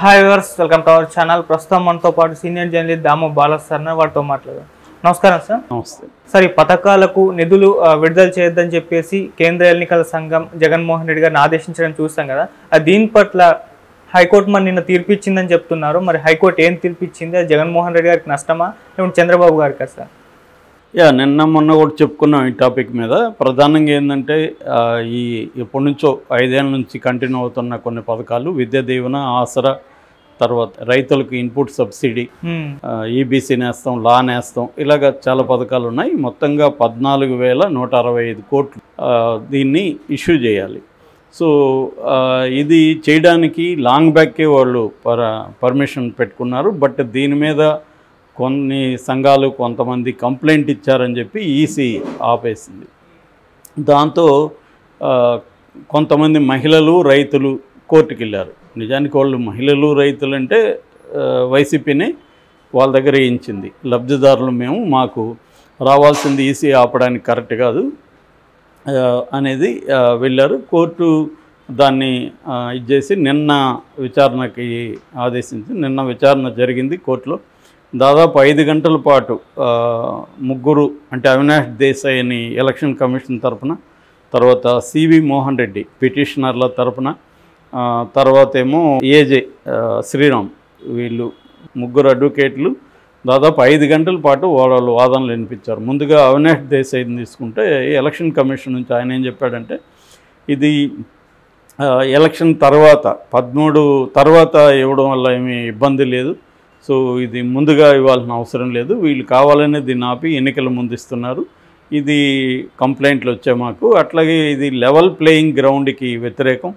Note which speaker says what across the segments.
Speaker 1: Hi viewers, welcome to our channel. ప్రస్తుతం మనతో పాటు సీనియర్ జర్నలిస్ట్ దాము బాలాస్ సార్ వారితో మాట్లాడారు. నమస్కారం సార్.
Speaker 2: నమస్తే
Speaker 1: సార్, ఈ పథకాలకు నిధులు విడుదల చేయొద్దని చెప్పేసి కేంద్ర ఎన్నికల సంఘం జగన్మోహన్ రెడ్డి గారిని ఆదేశించడం చూస్తాం కదా. దీని పట్ల హైకోర్టు మరి నిన్న తీర్పు ఇచ్చిందని చెప్తున్నారు. మరి హైకోర్టు ఏం తీర్పు ఇచ్చింది? అది జగన్మోహన్ రెడ్డి గారికి నష్టమా లేకుంటే చంద్రబాబు గారికి సార్?
Speaker 2: నిన్న మొన్న కూడా చెప్పుకున్నాం ఈ టాపిక్ మీద. ప్రధానంగా ఏంటంటే ఎప్పటి నుంచో 5 ఏళ్ళ నుంచి కంటిన్యూ అవుతున్న కొన్ని పథకాలు, విద్యా దీవెన, ఆసరా, తర్వాత రైతులకు ఇన్పుట్ సబ్సిడీ, ఈబీసీ నేస్తం, లా నేస్తం, ఇలాగ చాలా పథకాలు ఉన్నాయి. మొత్తంగా 14,165 కోట్లు దీన్ని ఇష్యూ చేయాలి. సో ఇది చేయడానికి లాంగ్ బ్యాకే వాళ్ళు పర్మిషన్ పెట్టుకున్నారు. బట్ దీని మీద కొన్ని సంఘాలు కొంతమంది కంప్లైంట్ ఇచ్చారని చెప్పి ఈసీ ఆపేసింది. దాంతో కొంతమంది మహిళలు, రైతులు కోర్టుకు వెళ్ళారు. నిజానికి వాళ్ళు మహిళలు, రైతులు అంటే వైసీపీనే వాళ్ళ దగ్గర వేయించింది. లబ్ధిదారులు మాకు రావాల్సింది ఈసీ ఆపడానికి కరెక్ట్ కాదు అనేది వెళ్ళారు. కోర్టు దాన్ని ఇచ్చేసి నిన్న విచారణకి ఆదేశించి నిన్న విచారణ జరిగింది కోర్టులో. దాదాపు 5 గంటల పాటు ముగ్గురు అంటే అవినాష్ దేశాయ్ అని ఎలక్షన్ కమిషన్ తరఫున, తర్వాత సివి మోహన్ రెడ్డి పిటిషనర్ల తరఫున, తర్వాత ఏమో ఏజే శ్రీరామ్, వీళ్ళు ముగ్గురు అడ్వకేట్లు దాదాపు 5 గంటల పాటు వాళ్ళు వాదనలు వినిపించారు. ముందుగా అవినాష్ దేశాయ్ని తీసుకుంటే ఎలక్షన్ కమిషన్ నుంచి ఆయన ఏం చెప్పాడంటే, ఇది ఎలక్షన్ తర్వాత 13 తర్వాత ఇవ్వడం వల్ల ఏమీ ఇబ్బంది లేదు. సో ఇది ముందుగా ఇవ్వాల్సిన అవసరం లేదు, వీళ్ళు కావాలనే దీన్ని ఆపి ఎన్నికల ముందు ఇస్తున్నారు, ఇది కంప్లైంట్లు వచ్చాయి మాకు. అట్లాగే ఇది లెవెల్ ప్లేయింగ్ గ్రౌండ్కి వ్యతిరేకం.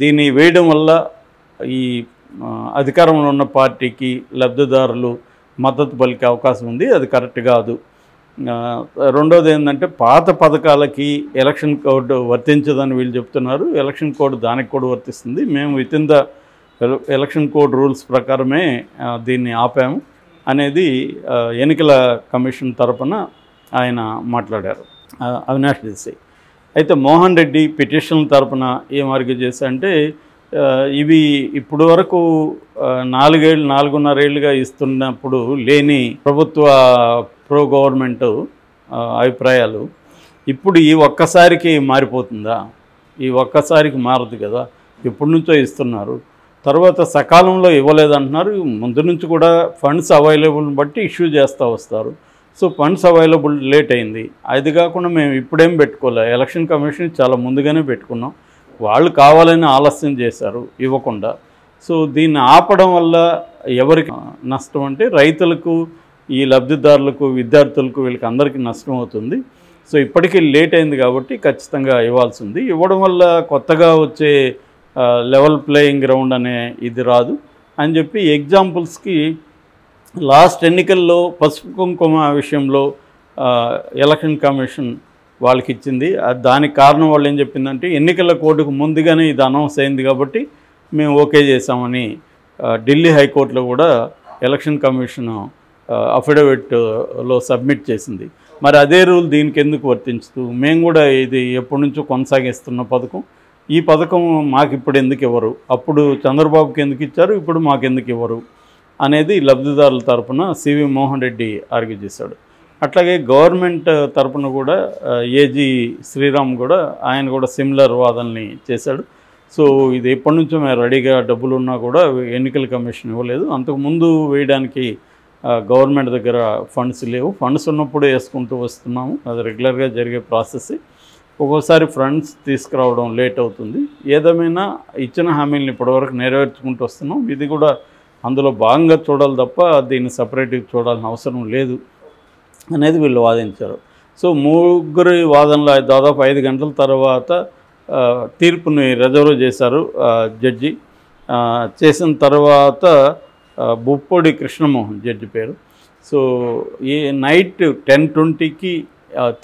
Speaker 2: దీన్ని వేయడం వల్ల ఈ అధికారంలో ఉన్న పార్టీకి లబ్ధిదారులు మద్దతు పలికే అవకాశం ఉంది, అది కరెక్ట్ కాదు. రెండోది ఏంటంటే, పాత పథకాలకి ఎలక్షన్ కోడ్ వర్తించదని వీళ్ళు చెప్తున్నారు. ఎలక్షన్ కోడ్ దానికి కూడా వర్తిస్తుంది. మేము within the election code rules ప్రకారమే దీన్ని ఆపాము అనేది ఎన్నికల కమిషన్ తరపున ఆయన మాట్లాడారు, అవినాష్ దేశాయ్. అయితే మోహన్ రెడ్డి పిటిషన్ తరపున ఏం ఆర్గ్యూ చేశారంటే, ఇవి ఇప్పుడు వరకు 4.5 ఏళ్ళుగా ఇస్తున్నప్పుడు లేని ప్రభుత్వ ప్రో గవర్నమెంట్ అభిప్రాయాలు ఇప్పుడు ఈ ఒక్కసారికి మారిపోతుందా? ఈ ఒక్కసారికి మారదు కదా, ఎప్పటి నుంచో ఇస్తున్నారు. తర్వాత సకాలంలో ఇవ్వలేదంటున్నారు. ముందు నుంచి కూడా ఫండ్స్ అవైలబుల్ని బట్టి ఇష్యూ చేస్తూ వస్తారు. సో ఫండ్స్ అవైలబుల్ లేట్ అయింది. అది కాకుండా మేము ఇప్పుడేం పెట్టుకోలే, ఎలక్షన్ కమిషన్ చాలా ముందుగానే పెట్టుకున్నాం, వాళ్ళు కావాలని ఆలస్యం చేశారు ఇవ్వకుండా. సో దీన్ని ఆపడం వల్ల ఎవరికి నష్టం అంటే, రైతులకు, ఈ లబ్ధిదారులకు, విద్యార్థులకు, వీళ్ళకి అందరికీ నష్టం అవుతుంది. సో ఇప్పటికీ లేట్ అయింది కాబట్టి ఖచ్చితంగా ఇవ్వాల్సి ఉంది. ఇవ్వడం వల్ల కొత్తగా వచ్చే లెవెల్ ప్లేయింగ్ గ్రౌండ్ అనే ఇది రాదు అని చెప్పి ఎగ్జాంపుల్స్కి లాస్ట్ ఎన్నికల్లో పసుపు కుంకుమ విషయంలో ఎలక్షన్ కమిషన్ వాళ్ళకి ఇచ్చింది. దానికి కారణం వాళ్ళు ఏం చెప్పిందంటే, ఎన్నికల కోడ్కు ముందుగానే ఇది అనౌన్స్ అయింది కాబట్టి మేము ఓకే చేసామని ఢిల్లీ హైకోర్టులో కూడా ఎలక్షన్ కమిషన్ అఫిడవిట్లో సబ్మిట్ చేసింది. మరి అదే రూల్ దీనికి ఎందుకు వర్తించదు? మేము కూడా ఇది ఎప్పటి నుంచో కొనసాగిస్తున్న పథకం, ఈ పథకం మాకు ఇప్పుడు ఎందుకు ఇవ్వరు, అప్పుడు చంద్రబాబుకి ఎందుకు ఇచ్చారు, ఇప్పుడు మాకు ఎందుకు ఇవ్వరు అనేది లబ్ధిదారుల తరపున సివి మోహన్ రెడ్డి ఆర్గ్యూ చేశాడు. అట్లాగే గవర్నమెంట్ తరపున కూడా ఏజీ శ్రీరామ్ కూడా ఆయన కూడా సిమిలర్ వాదనని చేశాడు. సో ఇది ఎప్పటి నుంచో మేము రెడీగా డబ్బులు ఉన్నా కూడా ఎన్నికల కమిషన్ ఇవ్వలేదు, అంతకుముందు వేయడానికి గవర్నమెంట్ దగ్గర ఫండ్స్ లేవు, ఫండ్స్ ఉన్నప్పుడు వేసుకుంటూ వస్తున్నాము, అది రెగ్యులర్గా జరిగే ప్రాసెస్. ఒక్కోసారి ఫండ్స్ తీసుకురావడం లేట్ అవుతుంది. ఏదేమైనా ఇచ్చిన హామీలను ఇప్పటివరకు నెరవేర్చుకుంటూ వస్తున్నాం, ఇది కూడా అందులో భాగంగా చూడాలి తప్ప దీన్ని సపరేట్గా చూడాల్సిన అవసరం లేదు అనేది వీళ్ళు వాదించారు. సో ముగ్గురి వాదనలో దాదాపు 5 గంటల తర్వాత తీర్పుని రిజర్వ్ చేశారు జడ్జి. చేసిన తర్వాత బుప్పొడి కృష్ణమోహన్ జడ్జి పేరు. సో ఈ నైట్ 10:20కి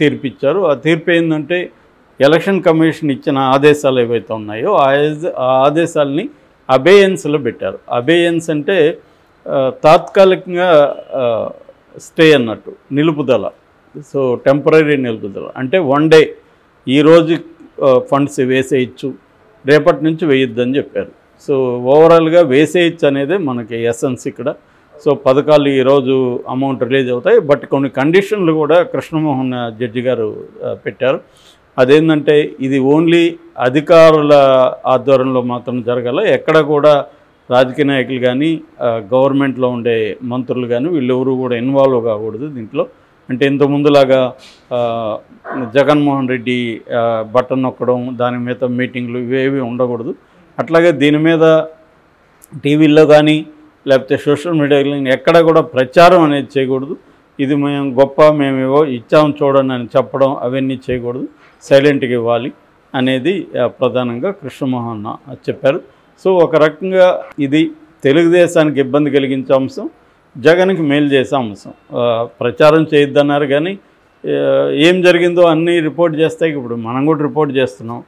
Speaker 2: తీర్పు ఇచ్చారు. ఆ తీర్పు ఏంటంటే, ఎలక్షన్ కమిషన్ ఇచ్చిన ఆదేశాలు ఏవైతే ఉన్నాయో ఆ ఆదేశాలని అబేయన్స్లో పెట్టారు. అబేయన్స్ అంటే తాత్కాలికంగా స్టే అన్నట్టు, నిలుపుదల. సో టెంపరీ నిలుపుదల అంటే 1 డే, ఈరోజు ఫండ్స్ వేసేయచ్చు, రేపటి నుంచి వేయొద్దని చెప్పారు. సో ఓవరాల్గా వేసేయచ్చు అనేది మనకి ఎసెన్స్ ఇక్కడ. సో పథకాలు ఈరోజు అమౌంట్ రిలీజ్ అవుతాయి, బట్ కొన్ని కండిషన్లు కూడా కృష్ణమోహన్ జడ్జి గారు పెట్టారు. అదేంటంటే ఇది ఓన్లీ అధికారుల ఆధ్వర్యంలో మాత్రం జరగాల, ఎక్కడ కూడా రాజకీయ నాయకులు కానీ గవర్నమెంట్లో ఉండే మంత్రులు కానీ వీళ్ళెవరూ కూడా ఇన్వాల్వ్ కాకూడదు దీంట్లో. అంటే ఇంతకుముందులాగా జగన్మోహన్ రెడ్డి బటన్ నొక్కడం, దాని మీద మీటింగ్లు ఇవేవి ఉండకూడదు. అట్లాగే దీని మీద టీవీల్లో కానీ లేకపోతే సోషల్ మీడియాలో ఎక్కడ కూడా ప్రచారం అనేది చేయకూడదు. ఇది మేము గొప్ప, మేమేవో ఇచ్చాము చూడండి అని చెప్పడం అవన్నీ చేయకూడదు, సైలెంట్గా ఇవ్వాలి అనేది ప్రధానంగా కృష్ణమోహన్ చెప్పారు. సో ఒక రకంగా ఇది తెలుగుదేశానికి ఇబ్బంది కలిగించే అంశం, జగన్కి మేలు చేసే అంశం. ప్రచారం చేయొద్దన్నారు కానీ ఏం జరిగిందో అన్నీ రిపోర్ట్ చేస్తాయి. ఇప్పుడు మనం కూడా రిపోర్ట్ చేస్తున్నాం,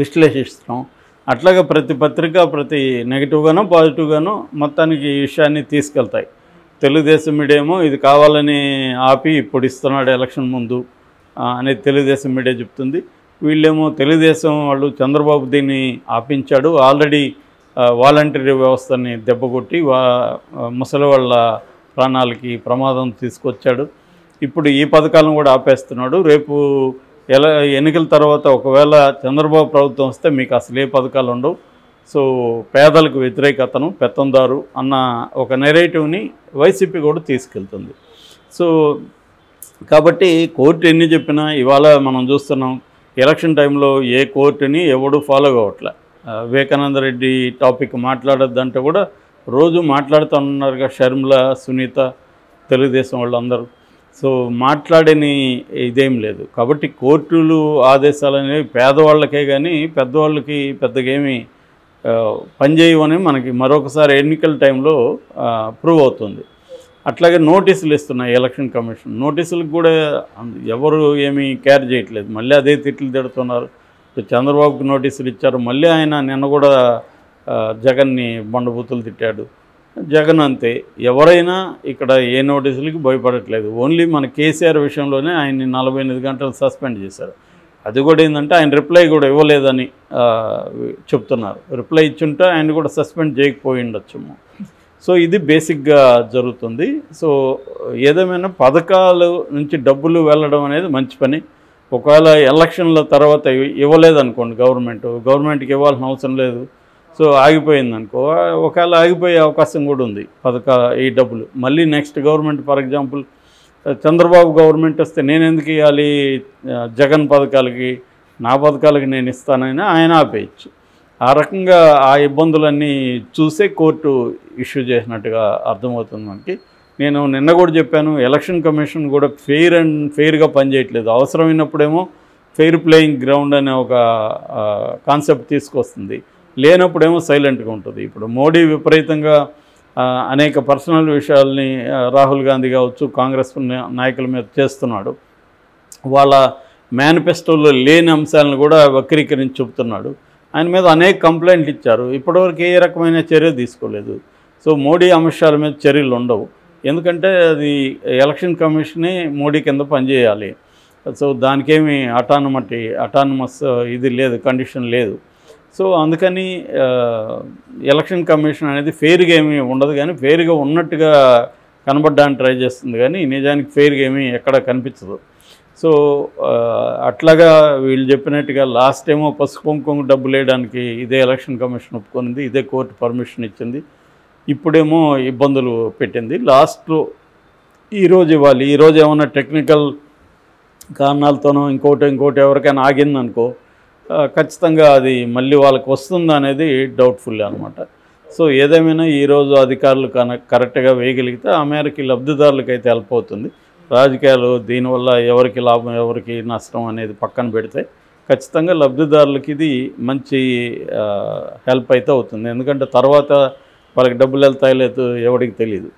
Speaker 2: విశ్లేషిస్తున్నాం. అట్లాగే ప్రతి పత్రిక ప్రతి నెగిటివ్గానో పాజిటివ్గానో మొత్తానికి ఈ విషయాన్ని తీసుకెళ్తాయి. తెలుగుదేశం మీడియా ఏమో ఇది కావాలని ఆపి ఇప్పుడు ఇస్తున్నాడు ఎలక్షన్ ముందు అనేది తెలుగుదేశం మీడియా చెప్తుంది. వీళ్ళేమో తెలుగుదేశం వాళ్ళు చంద్రబాబు దీన్ని ఆపించాడు, ఆల్రెడీ వాలంటరీ వ్యవస్థని దెబ్బకొట్టి ముసలి వాళ్ళ ప్రాణాలకి ప్రమాదం తీసుకొచ్చాడు, ఇప్పుడు ఈ పథకాలను కూడా ఆపేస్తున్నాడు. రేపు ఎన్నికల తర్వాత ఒకవేళ చంద్రబాబు ప్రభుత్వం వస్తే మీకు అసలు ఏ పథకాలు ఉండవు, సో పేదలకు వ్యతిరేకతను పెత్తందారు అన్న ఒక నెరేటివ్ని వైసీపీ కూడా తీసుకెళ్తుంది. సో కాబట్టి కోర్టు ఎన్ని చెప్పినా ఇవాళ మనం చూస్తున్నాం ఎలక్షన్ టైంలో ఏ కోర్టుని ఎవడు ఫాలో కావట్లే. వివేకానంద రెడ్డి టాపిక్ మాట్లాడొద్దంటే కూడా రోజు మాట్లాడుతున్నారు షర్మిల, సునీత, తెలుగుదేశం వాళ్ళందరూ. సో మాట్లాడని ఇదేం లేదు. కాబట్టి కోర్టులు ఆదేశాలు అనేవి పేదవాళ్ళకే కానీ పెద్దవాళ్ళకి పెద్దగా ఏమి పనిచేయవని మనకి మరొకసారి ఎన్నికల టైంలో ప్రూవ్ అవుతుంది. అట్లాగే నోటీసులు ఇస్తున్నాయి ఎలక్షన్ కమిషన్, నోటీసులకు కూడా ఎవరు ఏమీ కేర్ చేయట్లేదు, మళ్ళీ అదే తిట్లు తిడుతున్నారు. చంద్రబాబుకి నోటీసులు ఇచ్చారు, మళ్ళీ ఆయన నిన్న కూడా జగన్ని బండబూతులు తిట్టాడు. జగన్ అంతే, ఎవరైనా ఇక్కడ ఏ నోటీసులకి భయపడట్లేదు. ఓన్లీ మన కేసీఆర్ విషయంలోనే ఆయన్ని 48 గంటలు సస్పెండ్ చేశారు. అది కూడా ఏంటంటే ఆయన రిప్లై కూడా ఇవ్వలేదని చెప్తున్నారు. రిప్లై ఇచ్చుంటే ఆయన కూడా సస్పెండ్ చేయకపోయి ఉండొచ్చేమో. సో ఇది బేసిక్గా జరుగుతుంది. సో ఏదేమైనా పథకాల నుంచి డబ్బులు వెళ్ళడం అనేది మంచి పని. ఒకవేళ ఎలక్షన్ల తర్వాత ఇవ్వలేదనుకోండి గవర్నమెంట్కి ఇవ్వాల్సిన అవసరం లేదు, సో ఆగిపోయిందనుకో, ఒకవేళ ఆగిపోయే అవకాశం కూడా ఉంది ఈ డబ్బులు. మళ్ళీ next government for example Chandrababu government వస్తే నేను ఎందుకు ఇవ్వాలి జగన్ పథకాలకి, నా పథకాలకి నేను ఇస్తానని ఆయన ఆపేయచ్చు. ఆ రకంగా ఆ ఇబ్బందులన్నీ చూసే కోర్టు ఇష్యూ చేసినట్టుగా అర్థమవుతుంది మనకి. నేను నిన్న కూడా చెప్పాను, ఎలక్షన్ కమిషన్ కూడా ఫెయిర్గా పనిచేయట్లేదు. అవసరమైనప్పుడేమో ఫెయిర్ ప్లేయింగ్ గ్రౌండ్ అనే ఒక కాన్సెప్ట్ తీసుకొస్తుంది, లేనప్పుడేమో సైలెంట్గా ఉంటుంది. ఇప్పుడు మోడీ విపరీతంగా అనేక పర్సనల్ విషయాల్ని రాహుల్ గాంధీ కావచ్చు కాంగ్రెస్ నాయకుల మీద చేస్తున్నాడు. వాళ్ళ మేనిఫెస్టోలో లేని అంశాలను కూడా వక్రీకరించి చెబుతున్నాడు. ఆయన మీద అనేక కంప్లైంట్లు ఇచ్చారు, ఇప్పటివరకు ఏ రకమైన చర్య తీసుకోలేదు. సో మోడీ అంశాల మీద చర్యలు ఉండవు, ఎందుకంటే అది ఎలక్షన్ కమిషనే మోడీ కింద పనిచేయాలి. సో దానికేమి అటానమస్ ఇది లేదు, కండిషన్ లేదు. సో అందుకని ఎలక్షన్ కమిషన్ అనేది ఫెయిర్గా ఏమీ ఉండదు, కానీ ఫెయిర్గా ఉన్నట్టుగా కనబడడానికి ట్రై చేస్తుంది, కానీ నిజానికి ఫెయిర్గా ఏమీ ఎక్కడ కనిపించదు. సో అట్లాగా వీళ్ళు చెప్పినట్టుగా లాస్ట్ ఏమో పసుపు కుంకుమ డబ్బులు వేయడానికి ఇదే ఎలక్షన్ కమిషన్ ఒప్పుకొనింది, ఇదే కోర్టు పర్మిషన్ ఇచ్చింది. ఇప్పుడేమో ఇబ్బందులు పెట్టింది. లాస్ట్లో ఈరోజు ఇవ్వాలి, ఈరోజు ఏమన్నా టెక్నికల్ కారణాలతోనో ఇంకోటి ఎవరికైనా ఆగిందనుకో ఖచ్చితంగా అది మళ్ళీ వాళ్ళకి వస్తుందా అనేది డౌట్ఫుల్ అనమాట. సో ఏదేమైనా ఈరోజు అధికారులు కరెక్ట్గా వేయగలిగితే ఆ మేరకి లబ్ధిదారులకైతే హెల్ప్ అవుతుంది. రాజకీయాలు దీనివల్ల ఎవరికి లాభం ఎవరికి నష్టం అనేది పక్కన పెడితే ఖచ్చితంగా లబ్ధిదారులకి ఇది మంచి హెల్ప్ అయితే అవుతుంది. ఎందుకంటే తర్వాత వాళ్ళకి డబ్బులు వెళ్తాయో లేదో ఎవరికి తెలియదు.